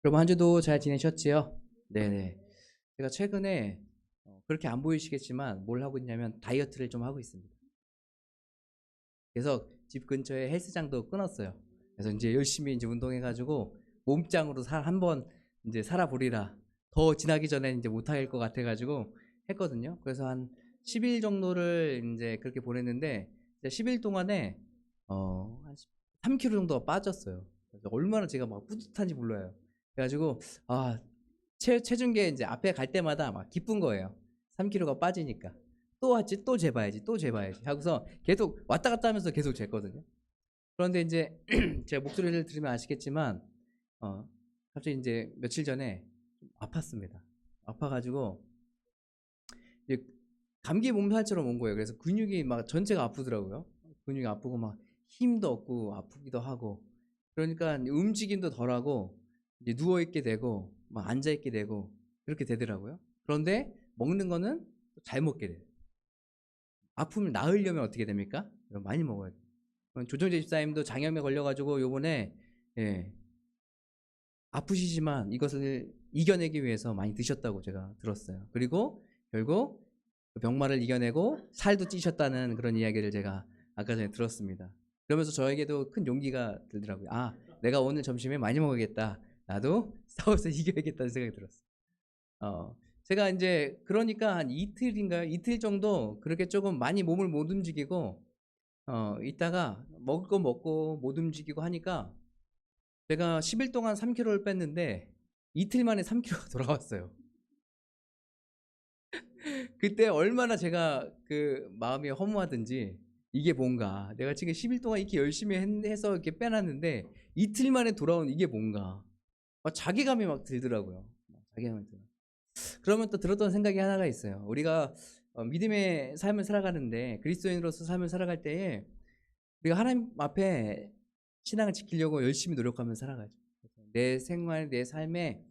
여러분 한 주도 잘 지내셨지요? 네네. 제가 최근에 그렇게 안 보이시겠지만 뭘 하고 있냐면 다이어트를 좀 하고 있습니다. 그래서 집 근처에 헬스장도 끊었어요. 그래서 이제 열심히 이제 운동해가지고 몸짱으로 한번 이제 살아보리라. 더 지나기 전에 이제 못할 것 같아가지고 했거든요. 그래서 한 10일 정도를 이제 그렇게 보냈는데 10일 동안에 한 3kg 정도가 빠졌어요. 그래서 얼마나 제가 막 뿌듯한지 몰라요. 그래가지고 아 체중계 이제 앞에 갈 때마다 막 기쁜 거예요. 3kg가 빠지니까. 또 하지, 또 재봐야지, 또 재봐야지 하고서 계속 왔다 갔다 하면서 계속 쟀거든요. 그런데 이제 제가 목소리를 들으면 아시겠지만, 갑자기 이제 며칠 전에 좀 아팠습니다. 아파가지고, 이제 감기 몸살처럼 온 거예요. 그래서 근육이 막 전체가 아프더라고요. 근육이 아프고 막 힘도 없고 아프기도 하고. 그러니까 움직임도 덜하고, 이제 누워있게 되고, 막 앉아있게 되고, 그렇게 되더라고요. 그런데 먹는 거는 잘 먹게 돼요. 아픔을 나으려면 어떻게 됩니까? 많이 먹어야 돼요. 조정재 집사님도 장염에 걸려가지고 요번에 예, 아프시지만 이것을 이겨내기 위해서 많이 드셨다고 제가 들었어요. 그리고 결국 그 병마를 이겨내고 살도 찌셨다는 그런 이야기를 제가 아까 전에 들었습니다. 그러면서 저에게도 큰 용기가 들더라고요. 아, 내가 오늘 점심에 많이 먹어야겠다. 나도 싸워서 이겨야겠다는 생각이 들었어요. 제가 이제 그러니까 한 이틀인가요? 이틀 정도 그렇게 조금 많이 몸을 못 움직이고 있다가 먹을 거 먹고 못 움직이고 하니까 제가 10일 동안 3kg를 뺐는데 이틀 만에 3kg가 돌아왔어요. 그때 얼마나 제가 그 마음이 허무하든지 이게 뭔가 내가 지금 10일 동안 이렇게 열심히 해서 이렇게 빼놨는데 이틀 만에 돌아온 이게 뭔가 막 자괴감이 막 들더라고요. 자괴감이 들어요. 그러면 또 들었던 생각이 하나가 있어요. 우리가 믿음의 삶을 살아가는데 그리스도인으로서 삶을 살아갈 때에 우리가 하나님 앞에 신앙을 지키려고 열심히 노력하면서 살아가죠. 내 생활, 내 삶에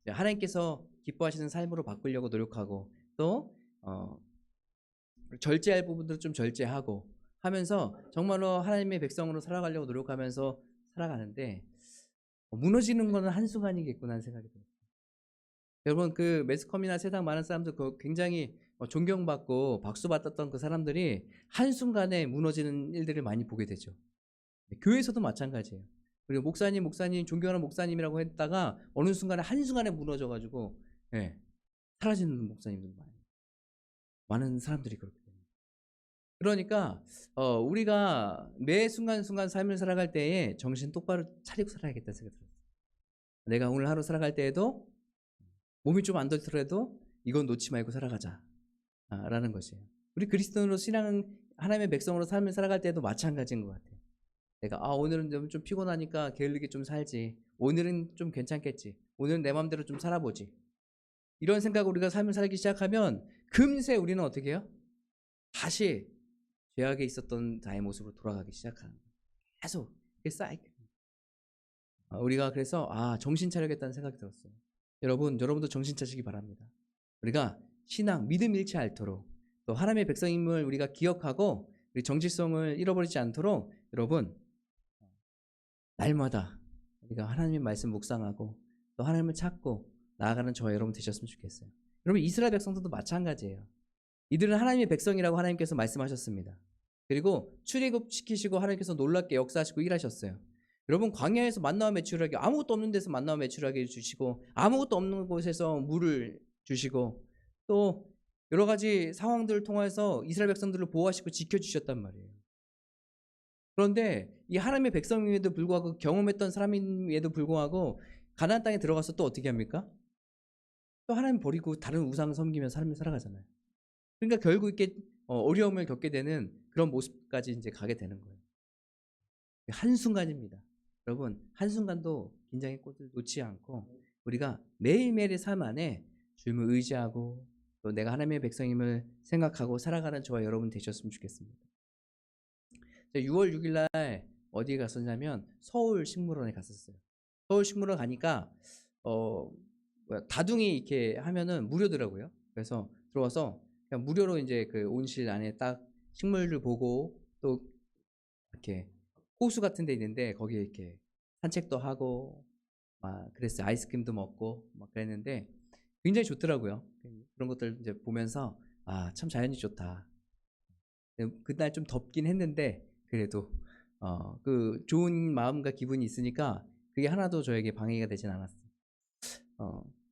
하나님께서 기뻐하시는 삶으로 바꾸려고 노력하고 또 절제할 부분들을 좀 절제하고 하면서 정말로 하나님의 백성으로 살아가려고 노력하면서 살아가는데 무너지는 거는 한순간이겠구나 하는 생각이 들어요. 여러분 그 매스컴이나 세상 많은 사람들 굉장히 존경받고 박수받았던 그 사람들이 한순간에 무너지는 일들을 많이 보게 되죠. 교회에서도 마찬가지예요. 그리고 목사님 존경하는 목사님이라고 했다가 어느 순간에 한순간에 무너져가지고 예, 사라지는 목사님들 많은 사람들이 그렇게 됩니다. 그러니까 우리가 매 순간순간 삶을 살아갈 때에 정신 똑바로 차리고 살아야겠다는 생각이 들어요. 내가 오늘 하루 살아갈 때에도 몸이 좀 안 좋더라도 이건 놓지 말고 살아가자 라는 것이에요. 우리 그리스도인으로 신앙은 하나님의 백성으로 삶을 살아갈 때도 마찬가지인 것 같아요. 내가 오늘은 좀 피곤하니까 게을르게 좀 살지. 오늘은 좀 괜찮겠지. 오늘은 내 마음대로 좀 살아보지. 이런 생각으로 우리가 삶을 살기 시작하면 금세 우리는 어떻게 해요? 다시 죄악에 있었던 나의 모습으로 돌아가기 시작하는 거예요. 계속 이게 사이클. 우리가 그래서 정신 차려야겠다는 생각이 들었어요. 여러분도 정신 차시기 바랍니다. 우리가 신앙, 믿음 잃지 않도록 또 하나님의 백성임을 우리가 기억하고 우리 정체성을 잃어버리지 않도록 여러분 날마다 우리가 하나님의 말씀 묵상하고 또 하나님을 찾고 나아가는 저와 여러분 되셨으면 좋겠어요. 여러분 이스라엘 백성들도 마찬가지예요. 이들은 하나님의 백성이라고 하나님께서 말씀하셨습니다. 그리고 출애굽시키시고 하나님께서 놀랍게 역사하시고 일하셨어요. 여러분 광야에서 만나와 매출하게 아무것도 없는 데서 만나와 매출하게 주시고 아무것도 없는 곳에서 물을 주시고 또 여러 가지 상황들을 통해서 이스라엘 백성들을 보호하시고 지켜주셨단 말이에요. 그런데 이 하나님의 백성임에도 불구하고 경험했던 사람임에도 불구하고 가나안 땅에 들어가서 또 어떻게 합니까? 또 하나님 버리고 다른 우상 섬기며 삶을 살아가잖아요. 그러니까 결국 이렇게 어려움을 겪게 되는 그런 모습까지 이제 가게 되는 거예요. 한순간입니다. 여러분 한순간도 긴장의 꽃을 놓지 않고 우리가 매일매일의 삶 안에 주님을 의지하고 또 내가 하나님의 백성임을 생각하고 살아가는 저와 여러분 되셨으면 좋겠습니다. 6월 6일 날 어디에 갔었냐면 서울식물원에 갔었어요. 서울식물원 가니까 다둥이 이렇게 하면은 무료더라고요. 그래서 들어와서 그냥 무료로 이제 그 온실 안에 딱 식물들 보고 또 이렇게 호수 같은 데 있는데 거기에 이렇게 산책도 하고 막 그랬어요. 아이스크림도 먹고 막 그랬는데 굉장히 좋더라고요. 그런 것들 이제 보면서 아, 참 자연이 좋다. 그날 좀 덥긴 했는데 그래도 그 좋은 마음과 기분이 있으니까 그게 하나도 저에게 방해가 되진 않았어요.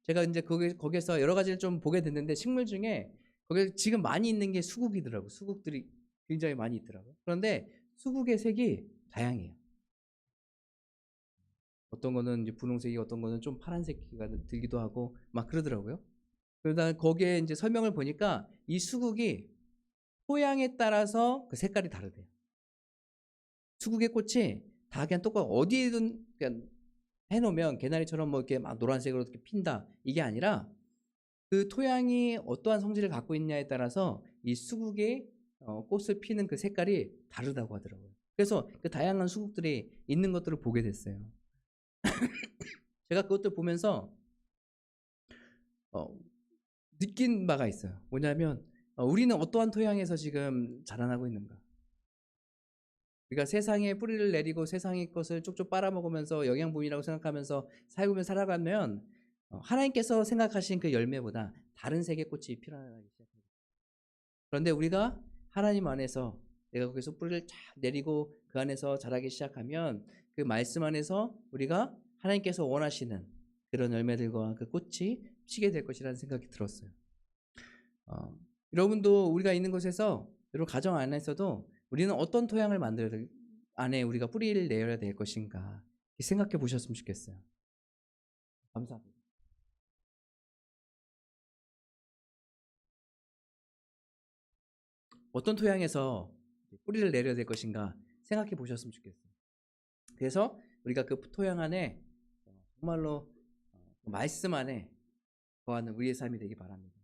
제가 이제 거기에서 여러 가지를 좀 보게 됐는데 식물 중에 거기 지금 많이 있는 게 수국이더라고요. 수국들이 굉장히 많이 있더라고요. 그런데 수국의 색이 다양해요. 어떤 거는 이제 분홍색이, 어떤 거는 좀 파란색이가 들기도 하고 막 그러더라고요. 그러다 거기에 이제 설명을 보니까 이 수국이 토양에 따라서 그 색깔이 다르대요. 수국의 꽃이 다 그냥 똑같고 어디든 그냥 해놓으면 개나리처럼 뭐 이렇게 막 노란색으로 이렇게 핀다, 이게 아니라 그 토양이 어떠한 성질을 갖고 있냐에 따라서 이 수국이 꽃을 피는 그 색깔이 다르다고 하더라고요. 그래서 그 다양한 수국들이 있는 것들을 보게 됐어요. 제가 그것들 보면서 어, 느낀 바가 있어요. 뭐냐면 우리는 어떠한 토양에서 지금 자라나고 있는가. 우리가 세상에 뿌리를 내리고 세상의 것을 쪽쪽 빨아먹으면서 영양분이라고 생각하면서 살아가면 하나님께서 생각하신 그 열매보다 다른 색의 꽃이 피어나기 시작합니다. 그런데 우리가 하나님 안에서 내가 거기서 뿌리를 쫙 내리고 그 안에서 자라기 시작하면 그 말씀 안에서 우리가 하나님께서 원하시는 그런 열매들과 그 꽃이 피게 될 것이라는 생각이 들었어요. 여러분도 우리가 있는 곳에서 여러분 가정 안에서도 우리는 어떤 토양을 만들어야 될, 안에 우리가 뿌리를 내야 될 것인가 생각해 보셨으면 좋겠어요. 감사합니다. 어떤 토양에서 뿌리를 내려야 될 것인가 생각해 보셨으면 좋겠어요. 그래서 우리가 그 토양 안에 정말로 말씀 안에 거하는 우리의 삶이 되기 바랍니다.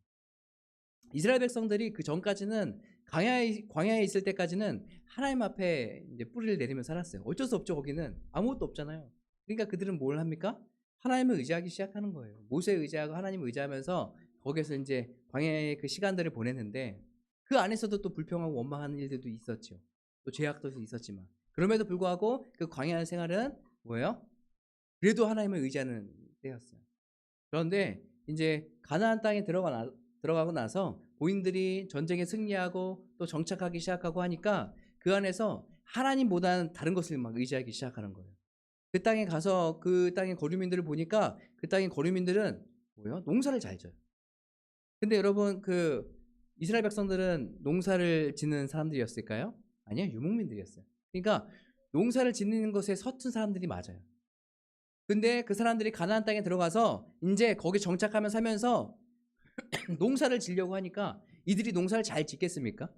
이스라엘 백성들이 그 전까지는 광야에 있을 때까지는 하나님 앞에 이제 뿌리를 내리며 살았어요. 어쩔 수 없죠. 거기는 아무것도 없잖아요. 그러니까 그들은 뭘 합니까? 하나님을 의지하기 시작하는 거예요. 모세에 의지하고 하나님을 의지하면서 거기에서 이제 광야의 그 시간들을 보냈는데 그 안에서도 또 불평하고 원망하는 일들도 있었죠. 또 죄악도 있었지만 그럼에도 불구하고 그 광야 생활은 뭐예요? 그래도 하나님을 의지하는 때였어요. 그런데 이제 가나안 땅에 들어가고 나서 고인들이 전쟁에 승리하고 또 정착하기 시작하고 하니까 그 안에서 하나님보다는 다른 것을 막 의지하기 시작하는 거예요. 그 땅에 가서 그 땅의 거류민들을 보니까 그 땅의 거류민들은 뭐예요? 농사를 잘 져요. 근데 여러분 그 이스라엘 백성들은 농사를 짓는 사람들이었을까요? 아니요, 유목민들이었어요. 그러니까 농사를 짓는 것에 서툰 사람들이 맞아요. 근데 그 사람들이 가나안 땅에 들어가서 이제 거기 정착하면 살면서 농사를 지려고 하니까 이들이 농사를 잘 짓겠습니까?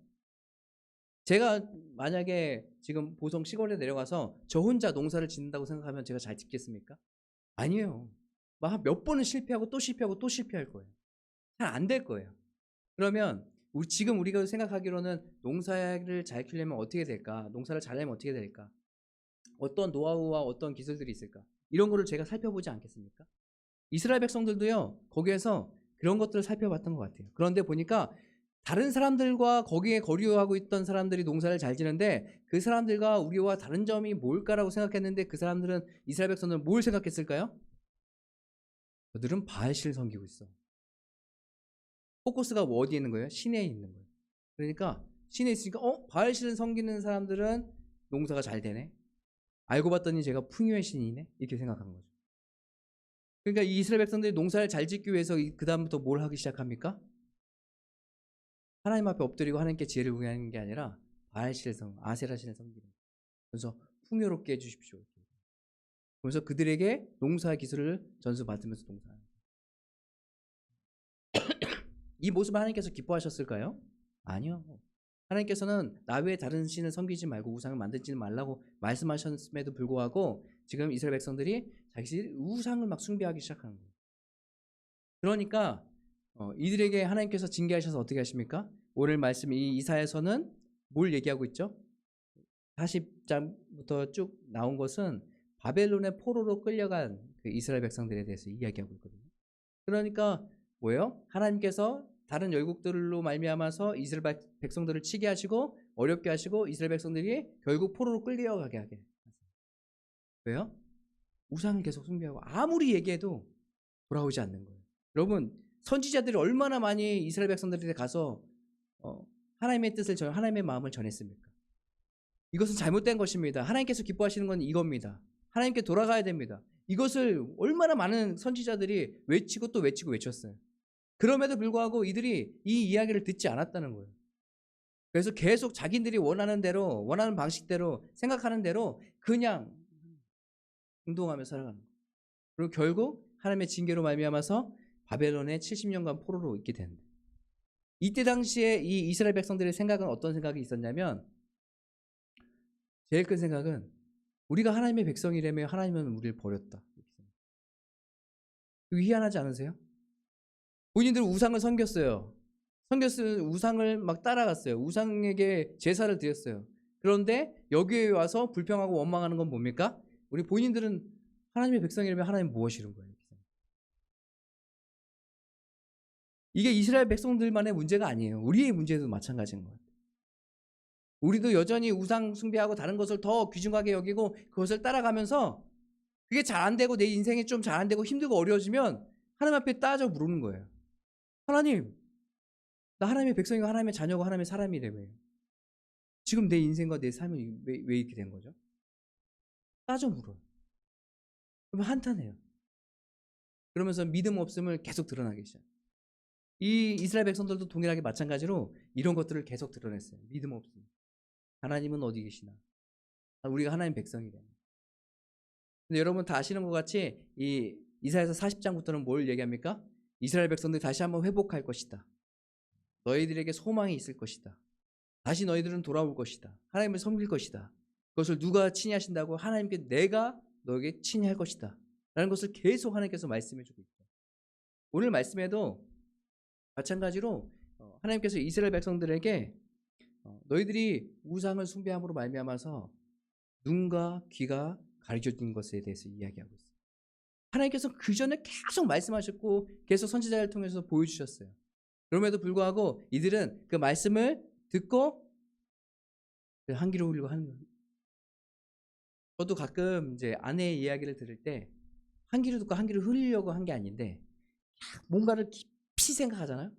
제가 만약에 지금 보성 시골에 내려가서 저 혼자 농사를 짓는다고 생각하면 제가 잘 짓겠습니까? 아니에요. 막 몇 번은 실패하고 또 실패하고 또 실패할 거예요. 잘 안 될 거예요. 그러면 지금 우리가 생각하기로는 농사를 잘 키우려면 어떻게 될까? 농사를 잘하려면 어떻게 될까? 어떤 노하우와 어떤 기술들이 있을까? 이런 거를 제가 살펴보지 않겠습니까? 이스라엘 백성들도요, 거기에서 그런 것들을 살펴봤던 것 같아요. 그런데 보니까 다른 사람들과 거기에 거류하고 있던 사람들이 농사를 잘 지는데 그 사람들과 우리와 다른 점이 뭘까라고 생각했는데 그 사람들은 이스라엘 백성들은 뭘 생각했을까요? 그들은 바알신을 섬기고 있어. 포커스가 어디에 있는 거예요? 신에 있는 거예요. 그러니까 신에 있으니까 바알신을 섬기는 사람들은 농사가 잘 되네. 알고 봤더니 제가 풍요의 신이네. 이렇게 생각한 거죠. 그러니까 이 이스라엘 백성들이 농사를 잘 짓기 위해서 그 다음부터 뭘 하기 시작합니까? 하나님 앞에 엎드리고 하나님께 지혜를 구하는 게 아니라 바알신을 아세라신을 섬기는. 그래서 풍요롭게 해주십시오. 그래서 그들에게 농사 기술을 전수받으면서 농사하는. 이 모습을 하나님께서 기뻐하셨을까요? 아니요. 하나님께서는 나 외에 다른 신을 섬기지 말고 우상을 만들지 말라고 말씀하셨음에도 불구하고 지금 이스라엘 백성들이 자기들이 우상을 막 숭배하기 시작하는 거예요. 그러니까 이들에게 하나님께서 징계하셔서 어떻게 하십니까? 오늘 말씀 이 이사야서는 뭘 얘기하고 있죠? 40장부터 쭉 나온 것은 바벨론의 포로로 끌려간 그 이스라엘 백성들에 대해서 이야기하고 있거든요. 그러니까 뭐예요? 하나님께서 다른 열국들로 말미암아서 이스라엘 백성들을 치게 하시고 어렵게 하시고 이스라엘 백성들이 결국 포로로 끌려가게 하게. 왜요? 우상을 계속 숭배하고 아무리 얘기해도 돌아오지 않는 거예요. 여러분, 선지자들이 얼마나 많이 이스라엘 백성들에게 가서 하나님의 뜻을 하나님의 마음을 전했습니까? 이것은 잘못된 것입니다. 하나님께서 기뻐하시는 건 이겁니다. 하나님께 돌아가야 됩니다. 이것을 얼마나 많은 선지자들이 외치고 또 외치고 외쳤어요. 그럼에도 불구하고 이들이 이 이야기를 듣지 않았다는 거예요. 그래서 계속 자기들이 원하는 대로, 원하는 방식대로, 생각하는 대로 그냥 행동하며 살아가는 거예요. 그리고 결국 하나님의 징계로 말미암아서 바벨론의 70년간 포로로 있게 됩니다. 이때 당시에 이 이스라엘 백성들의 생각은 어떤 생각이 있었냐면, 제일 큰 생각은 우리가 하나님의 백성이라며 하나님은 우리를 버렸다. 희한하지 않으세요? 본인들은 우상을 섬겼어요. 우상을 막 따라갔어요. 우상에게 제사를 드렸어요. 그런데 여기에 와서 불평하고 원망하는 건 뭡니까? 우리 본인들은 하나님의 백성이라면 하나님 무엇이는 거예요? 이게 이스라엘 백성들만의 문제가 아니에요. 우리의 문제도 마찬가지인 것 같아요. 우리도 여전히 우상 숭배하고 다른 것을 더 귀중하게 여기고 그것을 따라가면서 그게 잘 안 되고 내 인생이 좀 잘 안 되고 힘들고 어려워지면 하나님 앞에 따져 물는 거예요. 하나님, 나 하나님의 백성이고 하나님의 자녀고 하나님의 사람이라며요. 지금 내 인생과 내 삶이 왜 이렇게 된 거죠? 따져 물어요. 그러면 한탄해요. 그러면서 믿음 없음을 계속 드러나기 시작해요. 이 이스라엘 백성들도 동일하게 마찬가지로 이런 것들을 계속 드러냈어요. 믿음 없음. 하나님은 어디 계시나? 우리가 하나님 백성이래. 근데 여러분 다 아시는 것 같이 이 이사야서 40장부터는 뭘 얘기합니까? 이스라엘 백성들이 다시 한번 회복할 것이다. 너희들에게 소망이 있을 것이다. 다시 너희들은 돌아올 것이다. 하나님을 섬길 것이다. 그것을 누가 친히 하신다고? 하나님께 내가 너에게 친히 할 것이다. 라는 것을 계속 하나님께서 말씀해주고 있어요. 오늘 말씀에도 마찬가지로 하나님께서 이스라엘 백성들에게 너희들이 우상을 숭배함으로 말미암아서 눈과 귀가 가려진 것에 대해서 이야기하고 있어요. 하나님께서 그 전에 계속 말씀하셨고 계속 선지자를 통해서 보여주셨어요. 그럼에도 불구하고 이들은 그 말씀을 듣고 한 귀로 흘리고 하는 거예요. 저도 가끔 이제 아내의 이야기를 들을 때 한 귀로 듣고 한 귀로 흘리려고 한 게 아닌데 뭔가를 깊이 생각하잖아요.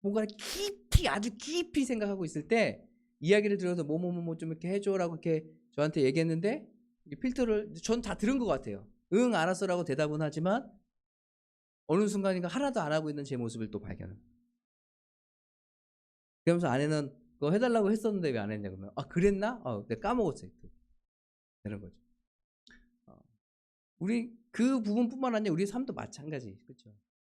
뭔가를 깊이 아주 깊이 생각하고 있을 때 이야기를 들어서 뭐뭐뭐 좀 이렇게 해줘라고 이렇게 저한테 얘기했는데 필터를 전 다 들은 것 같아요. 응 알았어라고 대답은 하지만 어느 순간인가 하나도 안 하고 있는 제 모습을 또 발견해요. 그러면서 아내는 그거 해달라고 했었는데 왜 안 했냐 그러면 아 그랬나? 내가 까먹었어요. 이런 거죠. 우리 그 부분뿐만 아니라 우리 삶도 마찬가지. 그렇죠?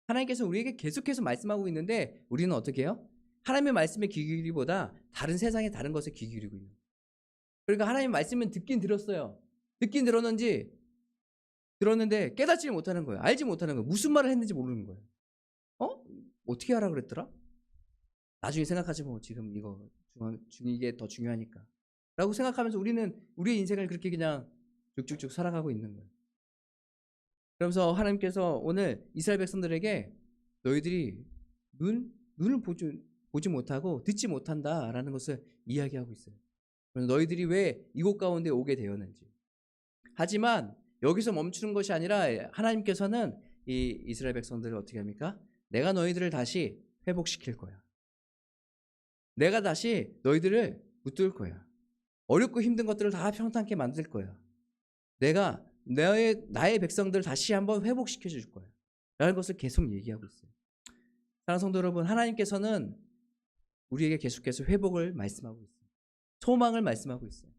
하나님께서 우리에게 계속해서 말씀하고 있는데 우리는 어떻게 해요? 하나님의 말씀에 귀 기울이기보다 다른 세상의 다른 것에 귀 기울이고 있는 거예요. 그러니까 하나님의 말씀은 듣긴 들었어요. 듣긴 들었는데 깨닫지 못하는 거예요. 알지 못하는 거예요. 무슨 말을 했는지 모르는 거예요. 어떻게 하라 그랬더라? 나중에 생각하지 뭐 지금 이거 이게 더 중요하니까 라고 생각하면서 우리는 우리의 인생을 그렇게 그냥 쭉쭉쭉 살아가고 있는 거예요. 그러면서 하나님께서 오늘 이스라엘 백성들에게 너희들이 눈을 보지 못하고 듣지 못한다라는 것을 이야기하고 있어요. 너희들이 왜 이곳 가운데 오게 되었는지. 하지만 여기서 멈추는 것이 아니라 하나님께서는 이 이스라엘 백성들을 어떻게 합니까? 내가 너희들을 다시 회복시킬 거야. 내가 다시 너희들을 붙들 거야. 어렵고 힘든 것들을 다 평탄하게 만들 거야. 내가 나의 백성들을 다시 한번 회복시켜 줄 거야. 라는 것을 계속 얘기하고 있어요. 사랑하는 성도 여러분, 하나님께서는 우리에게 계속해서 회복을 말씀하고 있어요. 소망을 말씀하고 있어요.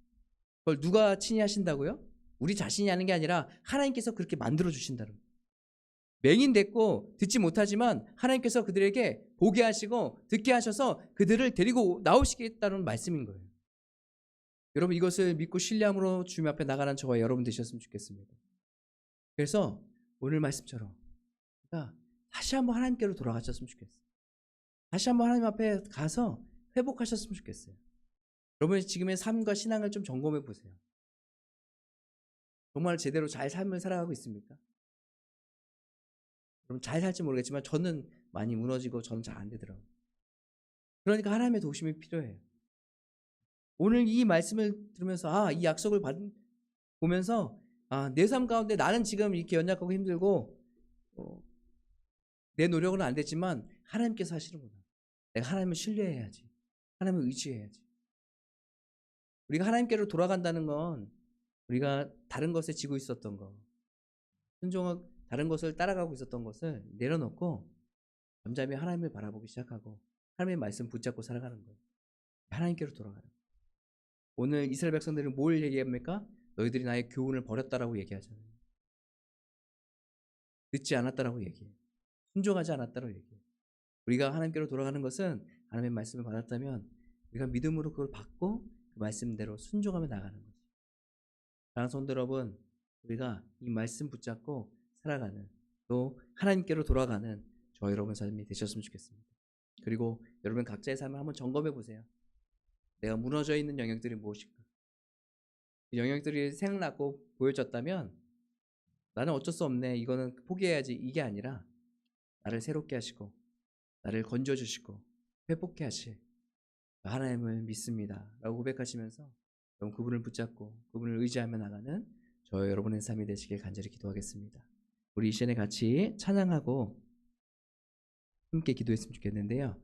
그걸 누가 친히 하신다고요? 우리 자신이 하는 게 아니라 하나님께서 그렇게 만들어 주신다는 거예요. 맹인됐고 듣지 못하지만 하나님께서 그들에게 보게 하시고 듣게 하셔서 그들을 데리고 나오시겠다는 말씀인 거예요. 여러분 이것을 믿고 신뢰함으로 주님 앞에 나가는 저와 여러분 되셨으면 좋겠습니다. 그래서 오늘 말씀처럼 다시 한번 하나님께로 돌아가셨으면 좋겠어요. 다시 한번 하나님 앞에 가서 회복하셨으면 좋겠어요. 여러분이 지금의 삶과 신앙을 좀 점검해 보세요. 정말 제대로 잘 삶을 살아가고 있습니까? 여러분 잘 살지 모르겠지만 저는 많이 무너지고 저는 잘 안 되더라고요. 그러니까 하나님의 도우심이 필요해요. 오늘 이 말씀을 들으면서 이 약속을 보면서 내 삶 가운데 나는 지금 이렇게 연약하고 힘들고 내 노력은 안 되지만 하나님께서 하시는구나. 내가 하나님을 신뢰해야지. 하나님을 의지해야지. 우리가 하나님께로 돌아간다는 건 우리가 다른 것에 지고 있었던 거, 순종하고 다른 것을 따라가고 있었던 것을 내려놓고 잠잠히 하나님을 바라보기 시작하고 하나님의 말씀 붙잡고 살아가는 거예요. 하나님께로 돌아가는 거예요. 오늘 이스라엘 백성들은 뭘 얘기합니까? 너희들이 나의 교훈을 버렸다라고 얘기하잖아요. 듣지 않았다라고 얘기해요. 순종하지 않았다라고 얘기해요. 우리가 하나님께로 돌아가는 것은 하나님의 말씀을 받았다면 우리가 믿음으로 그걸 받고 그 말씀대로 순종하며 나가는 거죠. 사랑하는 성도 여러분, 우리가 이 말씀 붙잡고 살아가는, 또 하나님께로 돌아가는 저 여러분 삶이 되셨으면 좋겠습니다. 그리고 여러분 각자의 삶을 한번 점검해 보세요. 내가 무너져 있는 영역들이 무엇일까? 그 영역들이 생각나고 보여졌다면 나는 어쩔 수 없네, 이거는 포기해야지, 이게 아니라 나를 새롭게 하시고 나를 건져주시고 회복케 하실 하나님을 믿습니다 라고 고백하시면서 그분을 붙잡고 그분을 의지하며 나가는 저 여러분의 삶이 되시길 간절히 기도하겠습니다. 우리 이 시간에 같이 찬양하고 함께 기도했으면 좋겠는데요.